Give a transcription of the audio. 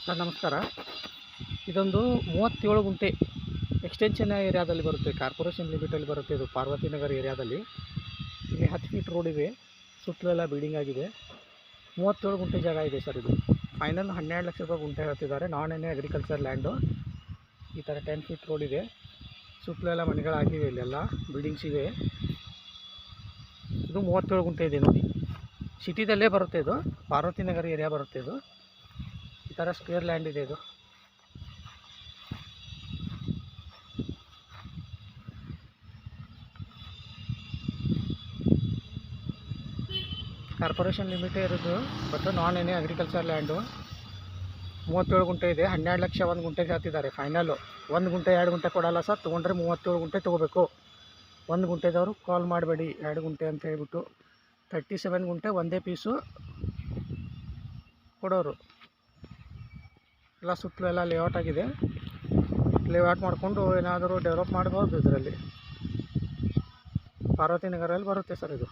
Sir ನಮಸ್ಕಾರ. ಇದೊಂದು 37 ಗುಂಟೆ ಎಕ್ಸ್ಟೆನ್ಷನ್ ಏರಿಯಾದಲ್ಲಿ ಬರುತ್ತೆ, ಕಾರ್ಪೊರೇಷನ್ ಲಿಮಿಟಲ್ಲಿ ಬರುತ್ತೆ. ಇದು ಪಾರ್ವತಿನಗರ ಏರಿಯಾದಲ್ಲಿ. ಇಲ್ಲಿ 10 ಫೀಟ್ ರೋಡ್ ಇದೆ, ಸುತ್ತಲೆಲ್ಲ ಬಿಲ್ಡಿಂಗ್ ಆಗಿದೆ. 37 ಗುಂಟೆ ಜಾಗ ಇದೆ ಸರ್. ಇದು ಫೈನಲ್ 12 ಲಕ್ಷ ರೂಪಾಯಿ ಗುಂಟೆ ಹೇಳ್ತಿದ್ದಾರೆ. ನಾನ್ ಎನಿ ಅಗ್ರಿಕಲ್ಚರ್ ಲ್ಯಾಂಡು. ಈ ಥರ 10 ಫೀಟ್ ರೋಡ್ ಇದೆ, ಸುತ್ತಲೆಲ್ಲ ಮನೆಗಳಾಗಿವೆ, ಇಲ್ಲೆಲ್ಲ ಬಿಲ್ಡಿಂಗ್ಸ್ ಇವೆ. ಇದು 37 ಗುಂಟೆ ಇದೆ ನೋಡಿ. ಸಿಟಿದಲ್ಲೇ ಬರುತ್ತೆ, ಇದು ಪಾರ್ವತಿನಗರ ಏರಿಯಾ ಬರುತ್ತೆ. ಇದು ಈ ಥರ ಸ್ಕ್ವೇರ್ ಲ್ಯಾಂಡ್ ಇದೆ. ಇದು ಕಾರ್ಪೊರೇಷನ್ ಲಿಮಿಟೇ ಇರೋದು, but non any agriculture land. 37 ಗುಂಟೆ ಇದೆ. 12 ಲಕ್ಷ ಒಂದು ಗುಂಟೆಗೆ ಹೇಳ್ತಿದ್ದಾರೆ ಫೈನಲ್ಲು. 1 ಗುಂಟೆ 2 ಗುಂಟೆ ಕೊಡಲ್ಲ ಸರ್. ತೊಗೊಂಡ್ರೆ 37 ಗುಂಟೆ ತೊಗೋಬೇಕು. 1 ಗುಂಟೆದವರು ಕಾಲ್ ಮಾಡಬೇಡಿ, 2 ಗುಂಟೆ ಅಂತ ಹೇಳ್ಬಿಟ್ಟು. 37 ಗುಂಟೆ ಒಂದೇ ಪೀಸು ಕೊಡೋರು. ಎಲ್ಲ ಸುತ್ತಲೂ ಎಲ್ಲ ಲೇಔಟ್ ಆಗಿದೆ. ಲೇಔಟ್ ಮಾಡಿಕೊಂಡು ಏನಾದರೂ ಡೆವಲಪ್ ಮಾಡ್ಬೋದು. ಇದರಲ್ಲಿ ಪಾರ್ವತಿನಗರಲ್ಲಿ ಬರುತ್ತೆ ಸರ್ ಇದು.